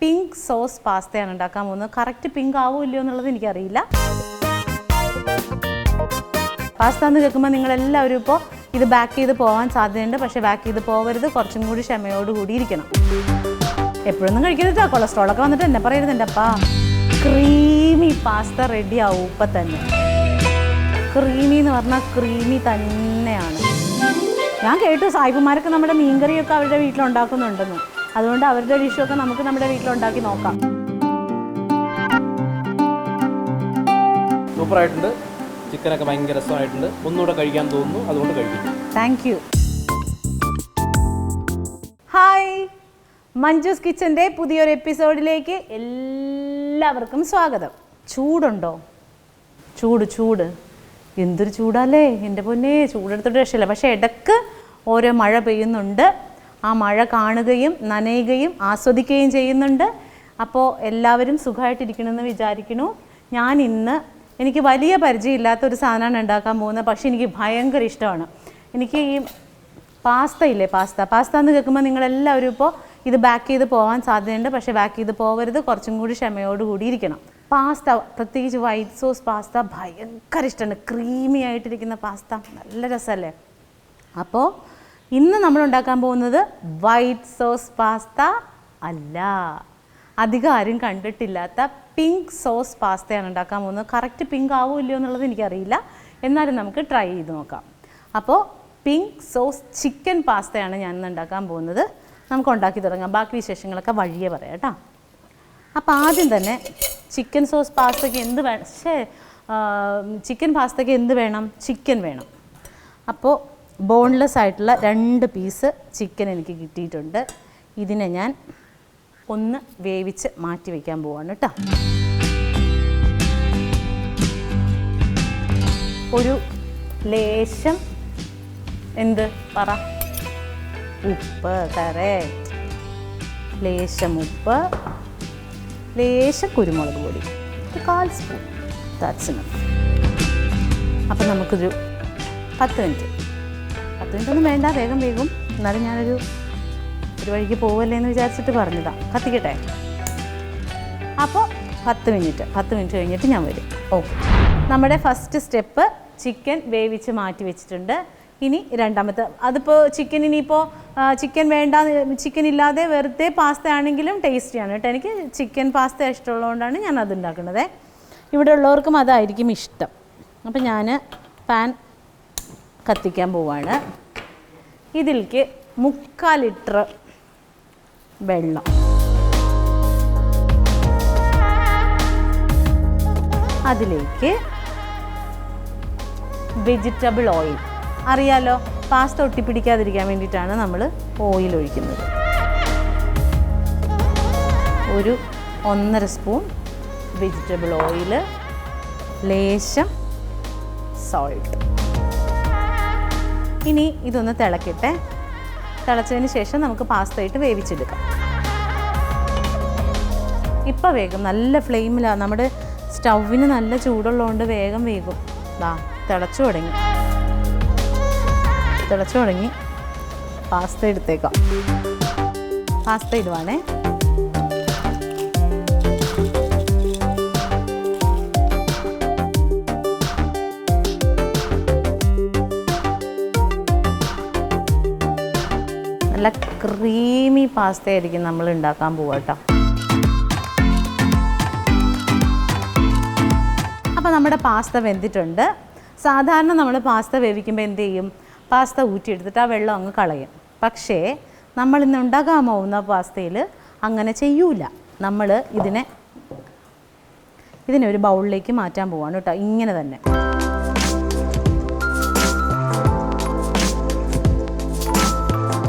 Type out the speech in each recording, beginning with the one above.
Pink sauce പാസ്തയാണ് ഉണ്ടാക്കാൻ പോകുന്നത്. Correct pink ആവോ ഇല്ലയോ എന്നുള്ളത് എനിക്കറിയില്ല. പാസ്ത എന്ന് കേൾക്കുമ്പോൾ നിങ്ങളെല്ലാവരും ഇപ്പോൾ ഇത് ബാക്ക് ചെയ്ത് പോകാൻ സാധ്യതയുണ്ട്. പക്ഷേ ബാക്ക് ചെയ്ത് പോകരുത്, കുറച്ചും കൂടി ക്ഷമയോടുകൂടി ഇരിക്കണം. എപ്പോഴൊന്നും കഴിക്കരുത്, കൊളസ്ട്രോളൊക്കെ വന്നിട്ട് എന്നെ പറയരുത് എൻ്റെ അപ്പാ. ക്രീമി പാസ്ത റെഡി ആവും ഇപ്പം തന്നെ. ക്രീമി എന്ന് പറഞ്ഞാൽ ക്രീമി തന്നെയാണ്. ഞാൻ കേട്ടു സായിപ്പുമാരൊക്കെ നമ്മുടെ മീൻകറിയൊക്കെ അവരുടെ വീട്ടിലുണ്ടാക്കുന്നുണ്ടെന്ന്. അതുകൊണ്ട് അവരുടെ ഡിഷൊക്കെ നമുക്ക് നമ്മുടെ വീട്ടിലുണ്ടാക്കി നോക്കാം. സൂപ്പറായിട്ടുണ്ട്. ചിക്കനൊക്കെ ഭയങ്കര രസമായിട്ടുണ്ട്. ഒന്നുകൂടെ കഴിക്കാൻ തോന്നുന്നു, അതുകൊണ്ട് കഴിക്കും. Thank you. ഹായ്, മഞ്ജുസ് കിച്ചൻ്റെ പുതിയൊരു എപ്പിസോഡിലേക്ക് എല്ലാവർക്കും സ്വാഗതം. ചൂടുണ്ടോ? ചൂട് എന്തൊരു ചൂടല്ലേ എൻ്റെ പൊന്നേ. ചൂടെടുത്തിട്ട് രക്ഷയില്ല. പക്ഷേ ഇടയ്ക്ക് ഓരോ മഴ പെയ്യുന്നുണ്ട്. ആ മഴ കാണുകയും നനയുകയും ആസ്വദിക്കുകയും ചെയ്യുന്നുണ്ട്. അപ്പോൾ എല്ലാവരും സുഖമായിട്ടിരിക്കണമെന്ന് വിചാരിക്കുന്നു. ഞാൻ ഇന്ന് എനിക്ക് വലിയ പരിചയമില്ലാത്തൊരു സാധനമാണ് ഉണ്ടാക്കാൻ പോകുന്നത്. പക്ഷേ എനിക്ക് ഭയങ്കര ഇഷ്ടമാണ്. എനിക്ക് ഈ പാസ്ത എന്ന് കേൾക്കുമ്പോൾ നിങ്ങളെല്ലാവരും ഇപ്പോൾ ഇത് ബാക്ക് ചെയ്ത് പോകാൻ സാധ്യതയുണ്ട്. പക്ഷേ ബാക്ക് ചെയ്ത് പോകരുത്, കുറച്ചും കൂടി ക്ഷമയോടുകൂടി ഇരിക്കണം. പാസ്ത, പ്രത്യേകിച്ച് വൈറ്റ് സോസ് പാസ്ത ഭയങ്കര ഇഷ്ടമാണ്. ക്രീമി ആയിട്ടിരിക്കുന്ന പാസ്ത നല്ല രസമല്ലേ. അപ്പോൾ ഇന്ന് നമ്മൾ ഉണ്ടാക്കാൻ പോകുന്നത് വൈറ്റ് സോസ് പാസ്ത അല്ല, അധികം ആരും കണ്ടിട്ടില്ലാത്ത പിങ്ക് സോസ് പാസ്തയാണ് ഉണ്ടാക്കാൻ പോകുന്നത്. കറക്റ്റ് പിങ്ക് ആവോ ഇല്ലയോ എന്നുള്ളത് എനിക്കറിയില്ല, എന്നാലും നമുക്ക് ട്രൈ ചെയ്ത് നോക്കാം. അപ്പോൾ പിങ്ക് സോസ് ചിക്കൻ പാസ്തയാണ് ഞാൻ ഇന്ന് ഉണ്ടാക്കാൻ പോകുന്നത്. നമുക്ക് ഉണ്ടാക്കി തുടങ്ങാം. ബാക്കി വിശേഷങ്ങളൊക്കെ വഴിയേ പറയാം കേട്ടോ. അപ്പോൾ ആദ്യം തന്നെ ചിക്കൻ സോസ് പാസ്തയ്ക്ക് എന്ത് വേണം? ചിക്കൻ പാസ്തയ്ക്ക് എന്ത് വേണം? ചിക്കൻ വേണം. അപ്പോൾ ബോൺലെസ് ആയിട്ടുള്ള 2 പീസ് ചിക്കൻ എനിക്ക് കിട്ടിയിട്ടുണ്ട്. ഇതിനെ ഞാൻ ഒന്ന് വേവിച്ച് മാറ്റി വയ്ക്കാൻ പോവാണ് കേട്ടോ. ഒരു ലേശം ഉപ്പ്, കറക്റ്റ്. ലേശം ഉപ്പ്, ലേശം കുരുമുളക് പൊടി, 1/4 സ്പൂൺ. That's enough. അപ്പം നമുക്കൊരു 10 മിനിറ്റ് ഒന്നും വേണ്ട, വേഗം വേഗം. എന്നാലും ഞാനൊരു വഴിക്ക് പോവല്ലേ എന്ന് വിചാരിച്ചിട്ട് പറഞ്ഞതാണ്. കത്തിക്കട്ടെ. അപ്പോൾ 10 മിനിറ്റ് കഴിഞ്ഞിട്ട് ഞാൻ വരും. ഓക്കെ, നമ്മുടെ ഫസ്റ്റ് സ്റ്റെപ്പ് ചിക്കൻ വേവിച്ച് മാറ്റി വെച്ചിട്ടുണ്ട്. ഇനി രണ്ടാമത്തെ, അതിപ്പോൾ ഇനിയിപ്പോൾ ചിക്കൻ വേണ്ട, ചിക്കൻ ഇല്ലാതെ വെറുതെ പാസ്ത ആണെങ്കിലും ടേസ്റ്റിയാണ് കേട്ടോ. എനിക്ക് ചിക്കൻ പാസ്ത ഇഷ്ടമുള്ളതുകൊണ്ടാണ് ഞാൻ അത് ഉണ്ടാക്കുന്നത്. ഇവിടെ ഉള്ളവർക്കും അതായിരിക്കും ഇഷ്ടം. അപ്പം ഞാൻ പാൻ കത്തിക്കാൻ പോവാണ്. ഇതിലേക്ക് 3/4 ലിറ്റർ വെള്ളം, അതിലേക്ക് വെജിറ്റബിൾ ഓയിൽ. അറിയാലോ, പാസ്ത ഒട്ടിപ്പിടിക്കാതിരിക്കാൻ വേണ്ടിയിട്ടാണ് നമ്മൾ ഓയിൽ ഒഴിക്കുന്നത്. ഒരു 1.5 സ്പൂൺ വെജിറ്റബിൾ ഓയിൽ, ലേശം സോൾട്ട്. ഇനി ഇതൊന്ന് തിളക്കട്ടെ. തിളച്ചതിന് ശേഷം നമുക്ക് പാസ്ത ഇട്ട് വേവിച്ചെടുക്കാം. ഇപ്പം വേഗം, നല്ല ഫ്ലെയിമിലാണ്. നമ്മുടെ സ്റ്റൗവിന് നല്ല ചൂടുള്ളതുകൊണ്ട് വേഗം വേഗം. തിളച്ചു തുടങ്ങി. പാസ്ത എടുത്തേക്കാം. പാസ്ത ഇടുവാണേ. നല്ല ക്രീമി പാസ്ത ആയിരിക്കും നമ്മൾ ഉണ്ടാക്കാൻ പോവുക കേട്ടോ. അപ്പോൾ നമ്മുടെ പാസ്ത വെന്തിട്ടുണ്ട്. സാധാരണ നമ്മൾ പാസ്ത വേവിക്കുമ്പോൾ എന്ത് ചെയ്യും? പാസ്ത ഊറ്റിയെടുത്തിട്ട് ആ വെള്ളം അങ്ങ് കളയും. പക്ഷേ നമ്മൾ ഇന്ന് ഉണ്ടാക്കാൻ പോകുന്ന പാസ്തയിൽ അങ്ങനെ ചെയ്യൂല. നമ്മൾ ഇതിനെ ഒരു ബൗളിലേക്ക് മാറ്റാൻ പോവാണ് കേട്ടോ. ഇങ്ങനെ തന്നെ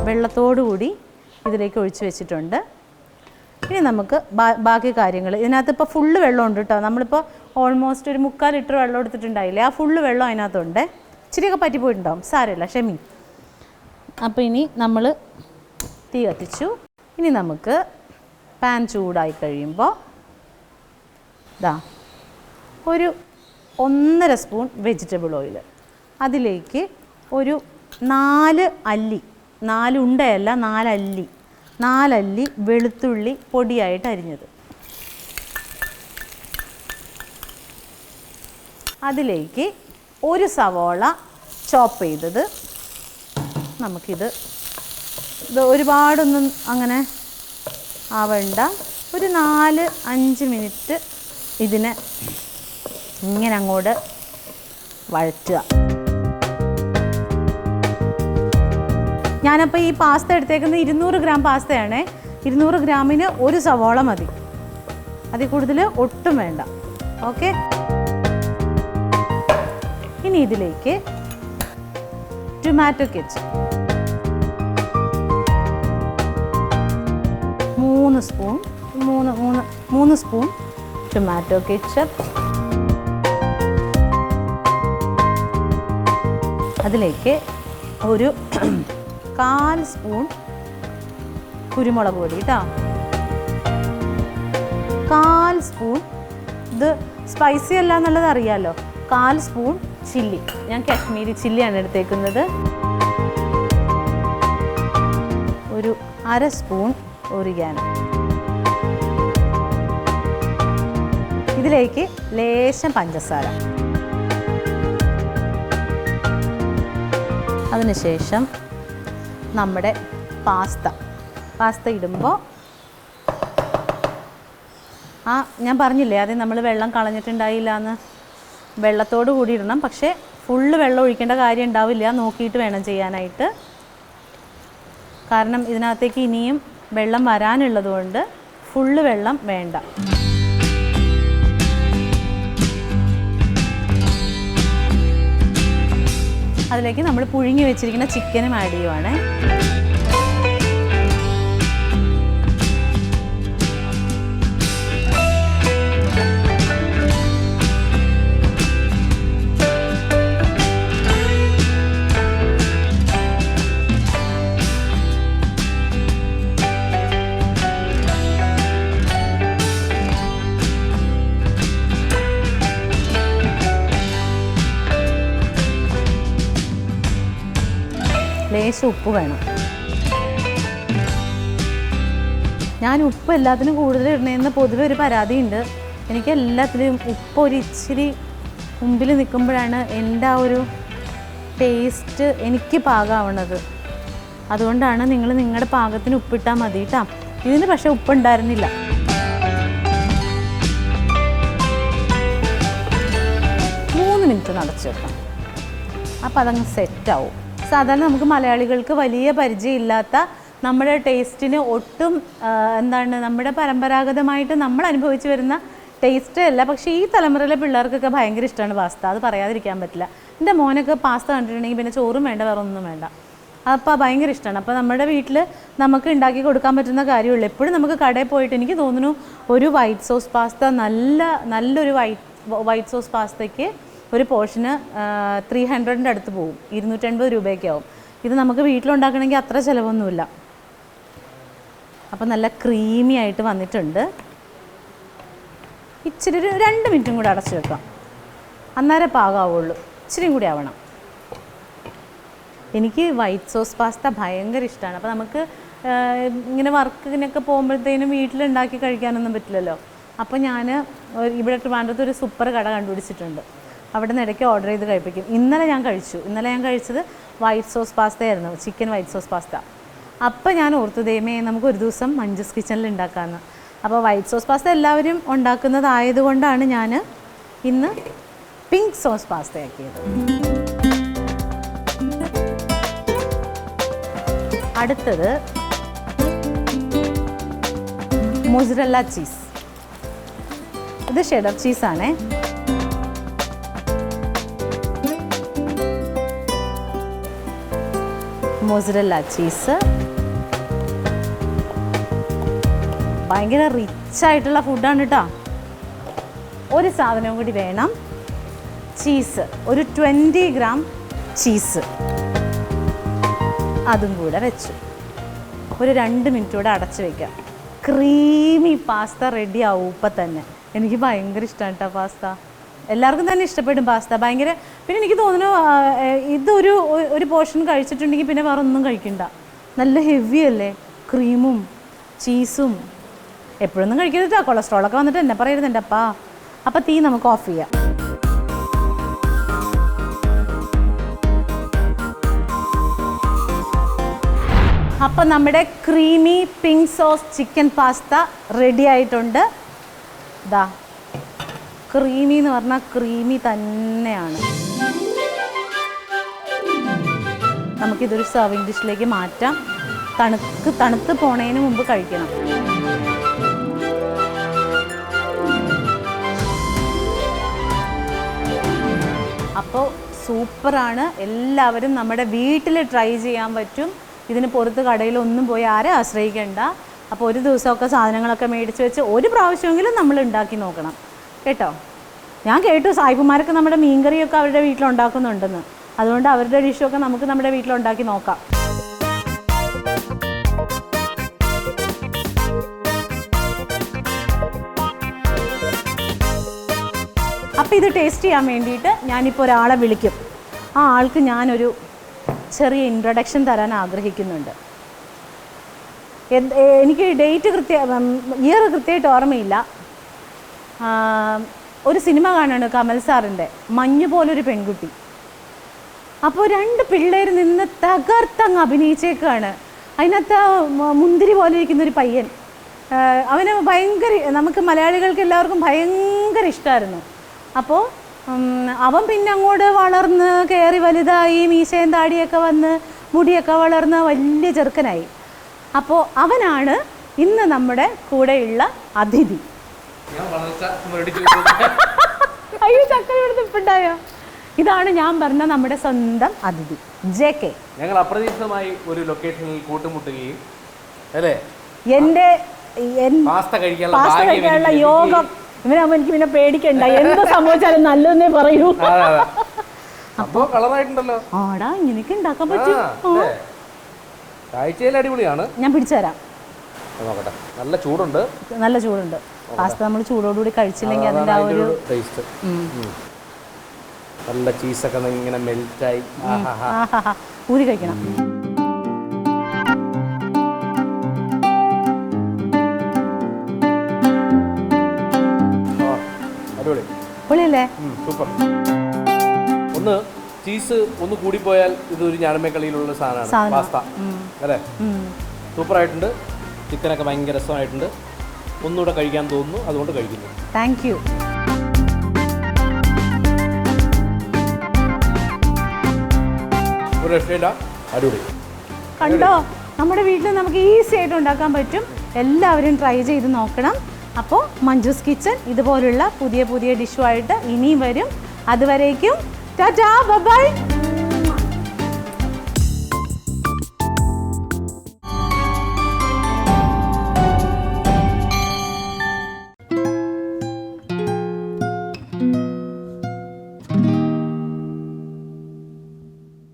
വെള്ളത്തോടുകൂടി ഇതിലേക്ക് ഒഴിച്ച് വെച്ചിട്ടുണ്ട്. ഇനി നമുക്ക് ബാക്കി കാര്യങ്ങൾ, ഇതിനകത്ത് ഇപ്പോൾ ഫുള്ള് വെള്ളമുണ്ട് കേട്ടോ. നമ്മളിപ്പോൾ ഓൾമോസ്റ്റ് ഒരു 3/4 ലിറ്റർ വെള്ളം എടുത്തിട്ടുണ്ടായില്ലേ, ആ ഫുള്ള് വെള്ളം അതിനകത്തുണ്ട്. ഇച്ചിരിയൊക്കെ പറ്റിപ്പോയിട്ടുണ്ടാവും, സാരമില്ല, ക്ഷമി. അപ്പോൾ ഇനി നമ്മൾ തീ കത്തിച്ചു. ഇനി നമുക്ക് പാൻ ചൂടായി കഴിയുമ്പോൾ ഒരു 1.5 സ്പൂൺ വെജിറ്റബിൾ ഓയിൽ, അതിലേക്ക് ഒരു 4 അല്ലി, 4 ഉണ്ടയല്ല 4 അല്ലി 4 അല്ലി വെളുത്തുള്ളി പൊടിയായിട്ട് അരിഞ്ഞത്. അതിലേക്ക് 1 സവോള ചോപ്പ് ചെയ്തത്. നമുക്കിത് ഒരുപാടൊന്നും അങ്ങനെ ആവണ്ട, ഒരു 4-5 മിനിറ്റ് ഇതിനെ ഇങ്ങനെ അങ്ങോട്ട് വഴറ്റുക. ഞാനപ്പോൾ ഈ പാസ്ത എടുത്തേക്കുന്നത് 200 ഗ്രാം പാസ്തയാണേ. 200 ഗ്രാമിന് 1 സവോള മതി, അതിൽ കൂടുതൽ ഒട്ടും വേണ്ട. ഓക്കെ, ഇനി ഇതിലേക്ക് tomato ketchup 3 spoon tomato ketchup. അതിലേക്ക് ഒരു 1/4 സ്പൂൺ കുരുമുളക് പൊടി കേട്ടോ, 1/4 സ്പൂൺ, ഇത് സ്പൈസി അല്ല എന്നുള്ളത് അറിയാമല്ലോ, 1/4 സ്പൂൺ ചില്ലി, ഞാൻ കാശ്മീരി ചില്ലിയാണ് എടുത്തേക്കുന്നത്. ഒരു 1/2 സ്പൂൺ ഒറിഗാനോ. ഇതിലേക്ക് ലേശം പഞ്ചസാര. അതിനുശേഷം നമ്മുടെ പാസ്ത ഇടുമ്പോൾ ഞാൻ പറഞ്ഞില്ലേ ആദ്യം നമ്മൾ വെള്ളം കളഞ്ഞിട്ടുണ്ടായില്ല എന്ന്, വെള്ളത്തോട് കൂടി ഇടണം. പക്ഷേ ഫുള്ള് വെള്ളം ഒഴിക്കേണ്ട കാര്യം ഉണ്ടാവില്ല, നോക്കിയിട്ട് വേണം ചെയ്യാനായിട്ട്. കാരണം ഇതിനകത്തേക്ക് ഇനിയും വെള്ളം വരാനുള്ളത് കൊണ്ട് ഫുള്ള് വെള്ളം വേണ്ട. അതിലേക്ക് നമ്മൾ പുഴുങ്ങി വെച്ചിരിക്കുന്ന ചിക്കനും ആഡ് ചെയ്യുവാണ്. ലേശം ഉപ്പ് വേണം. ഞാൻ ഉപ്പ് എല്ലാത്തിനും കൂടുതൽ ഇടണമെന്ന് പൊതുവെ ഒരു പരാതിയുണ്ട്. എനിക്ക് എല്ലാത്തിലും ഉപ്പ് ഒരു ഇച്ചിരി മുമ്പിൽ നിൽക്കുമ്പോഴാണ് എൻ്റെ ആ ഒരു ടേസ്റ്റ് എനിക്ക് പാകമാവണത്. അതുകൊണ്ടാണ് നിങ്ങൾ നിങ്ങളുടെ പാകത്തിന് ഉപ്പിട്ടാൽ മതി കേട്ടോ. ഇതിന് പക്ഷേ ഉപ്പുണ്ടായിരുന്നില്ല. മിനിറ്റ് നടച്ചു വെക്കാം. അപ്പോൾ അതങ്ങ് സെറ്റാവും. സാധാരണ നമുക്ക് മലയാളികൾക്ക് വലിയ പരിചയമില്ലാത്ത നമ്മുടെ ടേസ്റ്റിന് ഒട്ടും നമ്മുടെ പരമ്പരാഗതമായിട്ട് നമ്മൾ അനുഭവിച്ച് വരുന്ന ടേസ്റ്റ് അല്ല. പക്ഷേ ഈ തലമുറയിലെ പിള്ളേർക്കൊക്കെ ഭയങ്കര ഇഷ്ടമാണ് പാസ്ത, അത് പറയാതിരിക്കാൻ പറ്റില്ല. എൻ്റെ മോനൊക്കെ പാസ്ത കണ്ടിട്ടുണ്ടെങ്കിൽ പിന്നെ ചോറും വേണ്ട, വേറെ ഒന്നും വേണ്ട. അപ്പോൾ ഭയങ്കര ഇഷ്ടമാണ്. അപ്പോൾ നമ്മുടെ വീട്ടിൽ നമുക്ക് ഉണ്ടാക്കി കൊടുക്കാൻ പറ്റുന്ന കാര്യമുള്ളൂ. എപ്പോഴും നമുക്ക് കടയിൽ പോയിട്ട് എനിക്ക് തോന്നുന്നു ഒരു വൈറ്റ് സോസ് പാസ്ത നല്ലൊരു വൈറ്റ് സോസ് പാസ്തയ്ക്ക് ഒരു പോർഷന് 300 അടുത്ത് പോകും, 280 രൂപയൊക്കെ ആവും. ഇത് നമുക്ക് വീട്ടിലുണ്ടാക്കണമെങ്കിൽ അത്ര ചിലവൊന്നുമില്ല. അപ്പോൾ നല്ല ക്രീമി ആയിട്ട് വന്നിട്ടുണ്ട്. ഇച്ചിരി ഒരു 2 മിനിറ്റും കൂടെ അടച്ചു വെക്കാം, അന്നേരം പാകമാവുള്ളൂ. ഇച്ചിരിയും കൂടി ആവണം. എനിക്ക് വൈറ്റ് സോസ് പാസ്ത ഭയങ്കര ഇഷ്ടമാണ്. അപ്പോൾ നമുക്ക് ഇങ്ങനെ വർക്കിനൊക്കെ പോകുമ്പോഴത്തേനും വീട്ടിലുണ്ടാക്കി കഴിക്കാനൊന്നും പറ്റില്ലല്ലോ. അപ്പോൾ ഞാൻ ഇവിടെ ട്രിവാൻഡ്രത്ത് ഒരു സൂപ്പർ കട കണ്ടുപിടിച്ചിട്ടുണ്ട്. അവിടെ നിന്ന് ഇടയ്ക്ക് ഓർഡർ ചെയ്ത് കഴിപ്പിക്കും. ഇന്നലെ ഞാൻ കഴിച്ചത് വൈറ്റ് സോസ് പാസ്തയായിരുന്നു, ചിക്കൻ വൈറ്റ് സോസ് പാസ്ത. അപ്പോൾ ഞാൻ ഓർത്തു, ദൈവമേ നമുക്ക് ഒരു ദിവസം മഞ്ജുസ് കിച്ചണിൽ ഉണ്ടാക്കാമെന്ന്. അപ്പോൾ വൈറ്റ് സോസ് പാസ്ത എല്ലാവരും ഉണ്ടാക്കുന്നതായതുകൊണ്ടാണ് ഞാൻ ഇന്ന് പിങ്ക് സോസ് പാസ്തയാക്കിയത്. അടുത്തത് മൊസറല്ല ചീസ്. ഇത് ഷെഡർ ചീസാണേ. മൊസറല്ല ചീസ് ഭയങ്കര റിച്ചായിട്ടുള്ള ഫുഡാണ് കേട്ടോ. ഒരു സാധനവും കൂടി വേണം, ചീസ്. ഒരു 20 ഗ്രാം ചീസ് അതും കൂടെ വെച്ചു ഒരു 2 മിനിറ്റ് കൂടെ അടച്ചു വയ്ക്കാം. ക്രീമി പാസ്ത റെഡി ആവും ഇപ്പം തന്നെ. എനിക്ക് ഭയങ്കര ഇഷ്ടമാണ് കേട്ടോ പാസ്ത. എല്ലാവർക്കും തന്നെ ഇഷ്ടപ്പെടും പാസ്ത ഭയങ്കര. പിന്നെ എനിക്ക് തോന്നുന്നു ഇതൊരു പോർഷൻ കഴിച്ചിട്ടുണ്ടെങ്കിൽ പിന്നെ വേറെ ഒന്നും കഴിക്കണ്ട. നല്ല ഹെവി അല്ലേ, ക്രീമും ചീസും എപ്പോഴൊന്നും കഴിക്കരുത് കേട്ടോ, കൊളസ്ട്രോളൊക്കെ വന്നിട്ട് എന്നെ പറയരുത് എൻ്റെ അപ്പാ. അപ്പം തീ നമുക്ക് ഓഫ് ചെയ്യാം. അപ്പം നമ്മുടെ creamy pink sauce chicken pasta ready ആയിട്ടുണ്ട്. ഇതാ ക്രീമി എന്ന് പറഞ്ഞാൽ ക്രീമി തന്നെയാണ്. നമുക്കിതൊരു സെർവിങ് ഡിഷിലേക്ക് മാറ്റാം. തണുത്ത് പോണതിന് മുമ്പ് കഴിക്കണം. അപ്പോൾ സൂപ്പറാണ്. എല്ലാവരും നമ്മുടെ വീട്ടിൽ ട്രൈ ചെയ്യാൻ പറ്റും. ഇതിന് പുറത്ത് കടയിലൊന്നും പോയി ആരെ ആശ്രയിക്കേണ്ട. അപ്പോൾ ഒരു ദിവസമൊക്കെ സാധനങ്ങളൊക്കെ മേടിച്ച് വെച്ച് ഒരു പ്രാവശ്യമെങ്കിലും നമ്മൾ ഉണ്ടാക്കി നോക്കണം കേട്ടോ. ഞാൻ കേട്ടു സായിപ്പുമാരൊക്കെ നമ്മുടെ മീൻകറിയൊക്കെ അവരുടെ വീട്ടിലുണ്ടാക്കുന്നുണ്ടെന്ന്. അതുകൊണ്ട് അവരുടെ ഡിഷൊക്കെ നമുക്ക് നമ്മുടെ വീട്ടിലുണ്ടാക്കി നോക്കാം. അപ്പോൾ ഇത് ടേസ്റ്റ് ചെയ്യാൻ വേണ്ടിയിട്ട് ഞാനിപ്പോൾ ഒരാളെ വിളിക്കും. ആ ആൾക്ക് ഞാനൊരു ചെറിയ ഇൻട്രൊഡക്ഷൻ തരാൻ ആഗ്രഹിക്കുന്നുണ്ട്. എനിക്ക് ഡേറ്റ് ഇയർ കൃത്യമായിട്ട് ഓർമ്മയില്ല. ഒരു സിനിമ കാണാണ് കമൽ സാറിൻ്റെ, മഞ്ഞു പോലൊരു പെൺകുട്ടി. അപ്പോൾ 2 പിള്ളേർ നിന്ന് തകർത്തങ്ങ് അഭിനയിച്ചേക്കാണ്. അതിനകത്ത് മുന്തിരി പോലെ ഇരിക്കുന്നൊരു പയ്യൻ, അവന് ഭയങ്കര, നമുക്ക് മലയാളികൾക്ക് എല്ലാവർക്കും ഭയങ്കര ഇഷ്ടമായിരുന്നു. അപ്പോൾ അവൻ പിന്നെ അങ്ങോട്ട് വളർന്ന് കയറി വലുതായി, മീശയും താടിയൊക്കെ വന്ന് മുടിയൊക്കെ വളർന്ന് വലിയ ചെറുക്കനായി. അപ്പോൾ അവനാണ് ഇന്ന് നമ്മുടെ കൂടെയുള്ള അതിഥി. അയ്യോ ചക്കര ഇവിടെ നിൽപ്പുണ്ടായോ? ഇതാണ് ഞാൻ പറഞ്ഞ നമ്മുടെ സ്വന്തം അതിഥി JK. ഞങ്ങൾ അപ്രതീക്ഷിതമായി ഒരു ലൊക്കേഷനിൽ കൂട്ടുമുട്ടുകയും അല്ലേ എൻ്റെ പാസ്ത കഴിക്കാനുള്ള യോഗം. ഇവനാകുമ്പോൾ എനിക്ക് പിന്നെ പേടിക്കണ്ട, എന്ത് സംഭവിച്ചാലും നല്ലതെന്നേ പറയൂ. അപ്പോ കളറായിട്ടുണ്ടല്ലോ. ആടാ ഇങ്ങനെയൊക്കെ ഉണ്ടാക്കാൻ പറ്റും. കാഴ്ചയിൽ അടിപൊളിയാണ്. ഞാൻ പിടിച്ചുതരാം. നോക്കട്ടെ. നല്ല ചൂടുണ്ട്. നല്ല ചൂടുണ്ട്. പാസ്ത നമ്മൾ ചൂടോടുകൂടി കഴിച്ചില്ലെങ്കിൽ അതിൻ്റെ ആ ഒരു ടേസ്റ്റ്. നല്ല ചീസൊക്കെ ഇങ്ങനെ മെൽറ്റായി ഊരി കഴിക്കണം. പൊളിയല്ലേ? സൂപ്പർ. ഒന്ന് ചീസ് ഒന്ന് കൂടിപ്പോയാൽ ഇതൊരു ഞാണമേക്കളിയിലുള്ള സാധനമാണ് പാസ്ത അല്ലേ. സൂപ്പർ ആയിട്ടുണ്ട്. ചിക്കനൊക്കെ ഭയങ്കര രസമായിട്ടുണ്ട്. ഒന്നുകൂടെ കഴിക്കാൻ തോന്നുന്നു, അതുകൊണ്ട് കഴിക്കുന്നു. Thank you. ഒരു രക്ഷയില്ല, അടിപൊളി. കണ്ടോ, നമ്മുടെ വീട്ടിൽ നമുക്ക് ഈസി ആയിട്ട് ഉണ്ടാക്കാൻ പറ്റും. എല്ലാവരും ട്രൈ ചെയ്ത് നോക്കണം. അപ്പോൾ മഞ്ജുസ് കിച്ചൺ ഇതുപോലുള്ള പുതിയ പുതിയ ഡിഷുമായിട്ട് ഇനിയും വരും. അതുവരേക്കും ടാറ്റാ, ബൈ ബൈ.